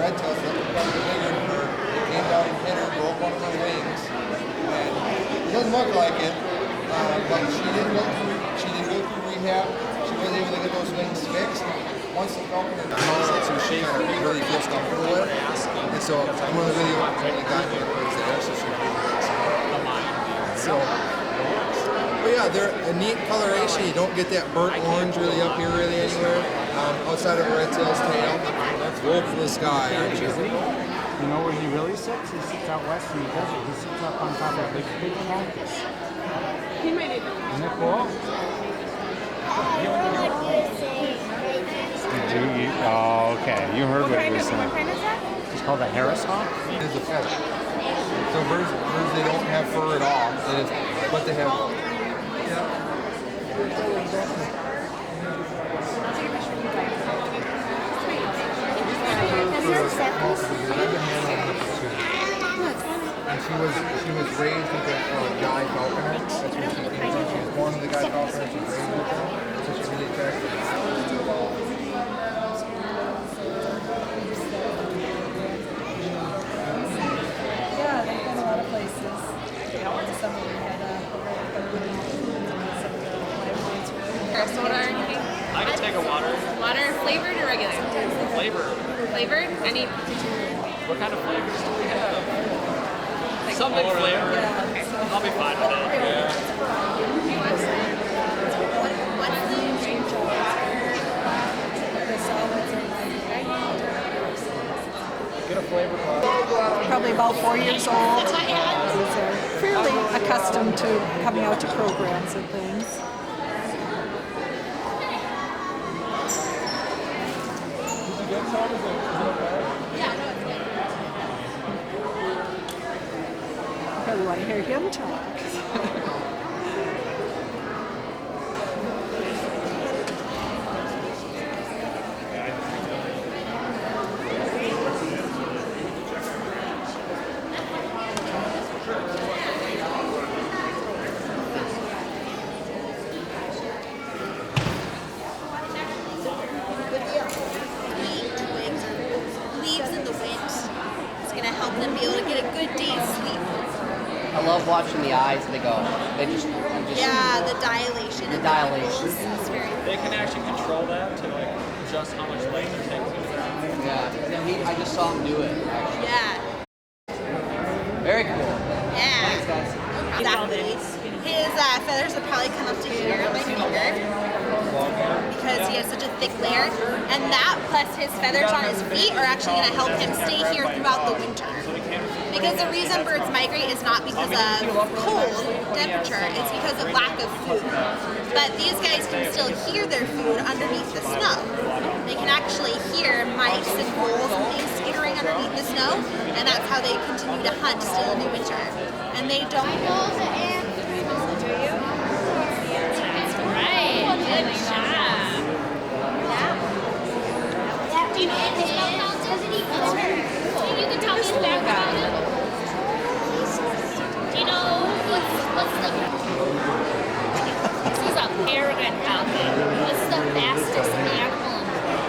red tails, that was probably bigger than her. It came down and hit her, broke one of her wings. And it doesn't look like it, but she did go through rehab. She was able to get those wings fixed. Once the falconer knows it's in shape that he really feels comfortable with. And so I'm on the video the guy who was there, so she but yeah, they're a neat coloration. You don't get that burnt orange really up here really anywhere. Outside of a red tail's tail. Wolf in the sky, aren't you? You know where he really sits? He sits out west in the desert. He sits up on top of a big cactus. He might even. Isn't that cool? Did you? Oh, okay. You heard what he was saying. What kind is that? It's called a Harris hawk. It's a feather. So birds, they don't have fur at all. But they have. And she was raised with a guy falconer. That's where she came from. She was born with a guy falconer. She was raised with him. So she's really attracted. Yeah, they've been a lot of places. Some of them had Soda or anything? I can take a water. Water, flavored or regular? Flavor. Flavored? Any? What kind of flavors do we have? Something flavored. Okay. I'll be fine with it. Yeah. What's the Get a flavor bottle. probably about 4 years old. They're fairly accustomed to coming out to programs and things. Probably want to hear him talk. Leaves in the wind. It's going to help them be able to get a good day's sleep. I love watching the eyes. They go. They just Yeah, the dilation. The in dilation. pupils is very. They can actually control that to like adjust how much light they're taking. Yeah. I just saw him do it. Actually. Yeah. Very cool. Yeah. Thanks, guys. Exactly. His feathers would probably come up to here on my finger because he has such a thick layer, and that plus his feathers on his feet are actually going to help him stay here throughout the winter. Because the reason birds migrate is not because of cold temperature, it's because of lack of food. But these guys can still hear their food underneath the snow. They can actually hear mice and voles and things skittering underneath the snow, and that's how they continue to hunt still in the winter. And they don't. Right. Good job. Do you know anything about Doesn't you can tell me the background about it? Do you know what's the... This is a peregrine falcon. What's the fastest animal in the world?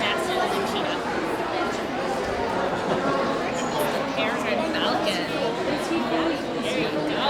Faster than a cheetah. The peregrine falcon. There you go.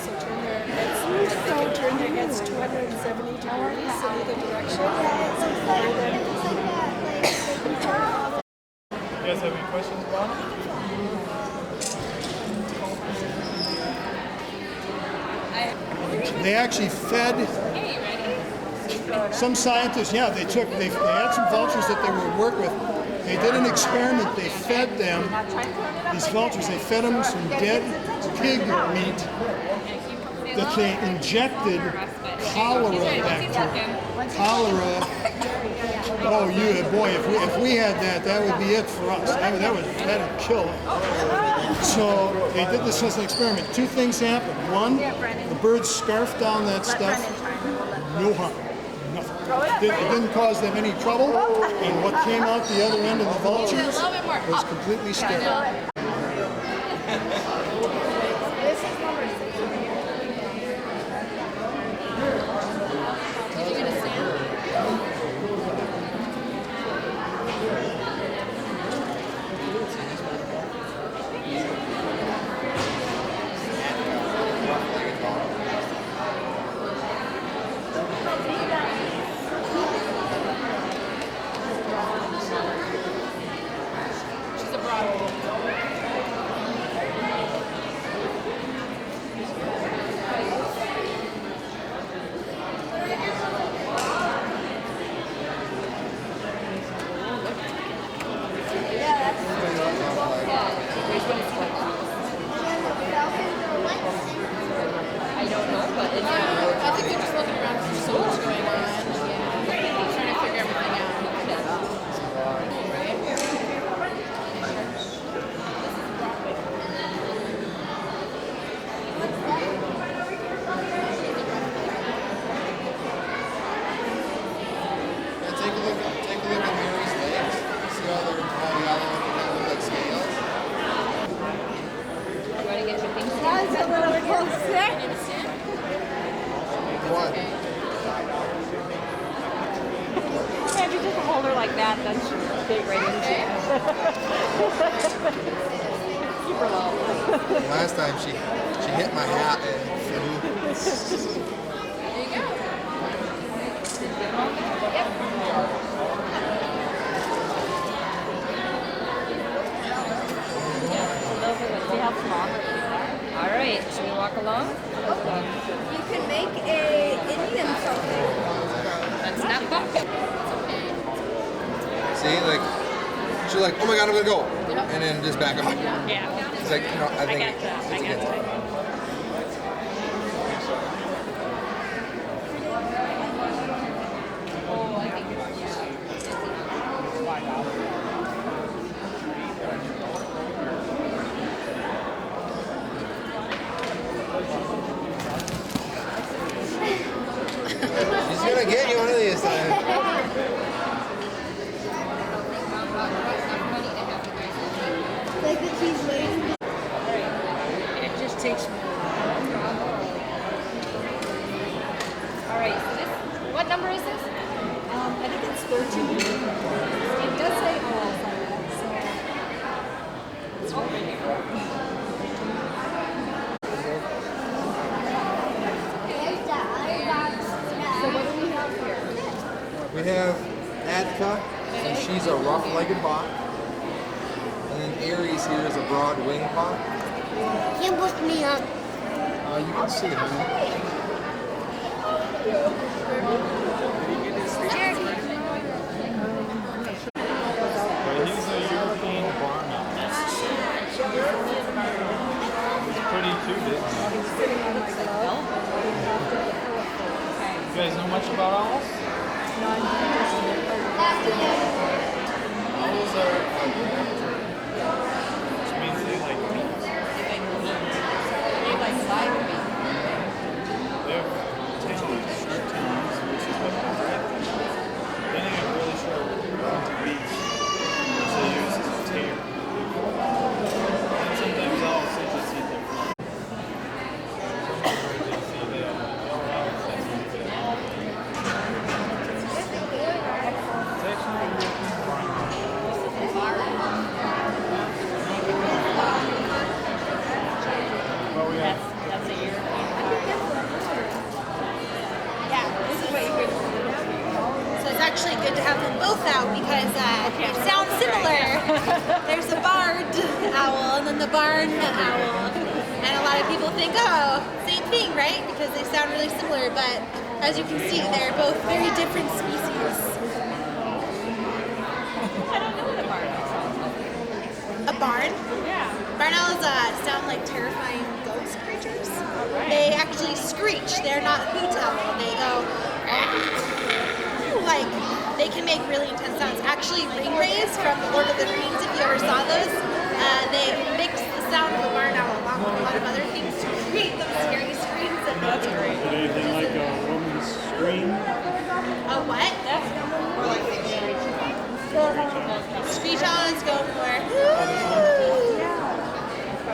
also turn their heads. They can turn their heads 270 degrees in either direction. You guys have any questions about it? They actually fed some scientists. Yeah, they had some vultures that they would work with. They did an experiment. They fed them these vultures. They fed them some dead pig meat that they injected cholera bacteria. Cholera. Oh, boy! If we had that, that would be it for us. That'd kill it. So they did this as an experiment. Two things happened. One, the birds scarfed down that stuff. No harm. Nothing. It didn't cause them any trouble. And what came out the other end of the vultures was completely sterile. If you just hold her like that, then she'll dig right into it. Keep her low. Last time she hit my hat and flew. All right, should we walk along? You can make a Indian something. That's not bumping. See, like, she's like, oh my god, I'm gonna go. And then just back up. Yeah. It's like, no, I think it's a good thing. She's gonna get you one of these times. Like that he's waiting. It just takes me. All right, so this, what number is this? I think it's 13. It does say all on that, so it's over here. So what do we have here? We have Atka, so she's a rough-legged hawk. And then Aries here is a broad-winged hawk. You look me up. You can see it. He's a European barn. He's pretty too big. You guys know much about owls? Owls are which means they like meat. They like live meat. They have talons, sharp talons, which is what they get. Then they have really sharp beaks, which they use as a tear. And sometimes owls they just eat their flesh. Sometimes they just eat the young owls. That's what they do. It's actually a European barn. sound similar. There's a barred owl and then the barn owl. And a lot of people think, oh, same thing, right? Because they sound really similar, but as you can see, they're both very different species. I don't know what a barn is. A barn? Yeah. Barn owls sound like terrifying ghost creatures. They actually screech. They're not hoot owl. They go like they can make really intense sounds. Actually, ringwraiths from the Lord of the Rings, if you ever saw those, they mix the sound of the barn owl along with a lot of other things to create those scary screams. And that's great. But anything like a woman's scream? A what? Screech owls go for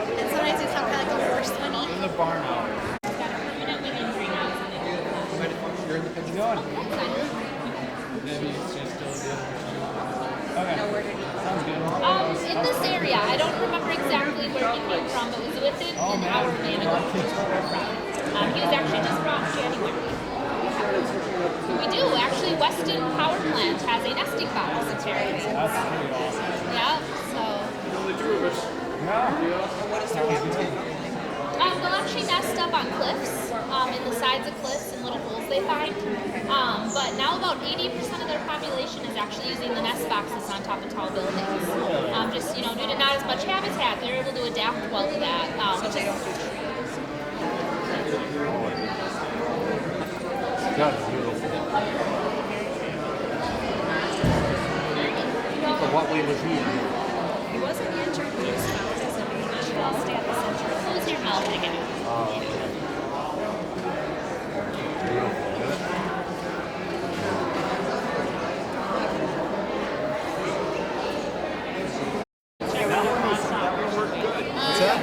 and sometimes they sound kind of like a horse honey. This is a barn owl. You're in the picture. In this area, I don't remember exactly where he came from, but it was within an hour of Manigault, which is where we're from. He was actually just from January. We do, actually, Weston Power Plant has a nesting box. That's pretty awesome. Yeah, so. The two of us. They'll actually nest up on cliffs, in the sides of cliffs and little holes they find. But now about 80% of their population is actually using the nest boxes on top of tall buildings. Just, due to not as much habitat, they're able to adapt well to that. That's beautiful. So what way was he in? He wasn't injured, he was found as a baby. She all stay at the center. Close your mouth again. What's that?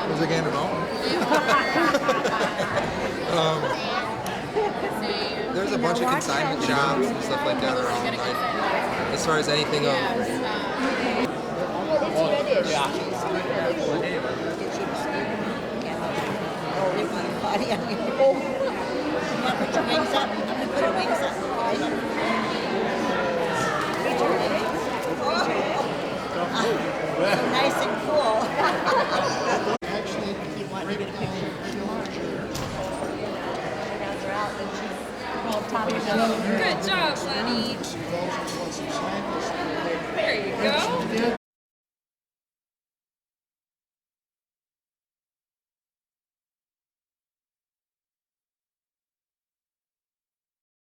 Was it Gander Mountain? There's a bunch of consignment shops and stuff like that around. Like, as far as anything of. Nice and cool. Actually, You want me to pick your picture? Tommy,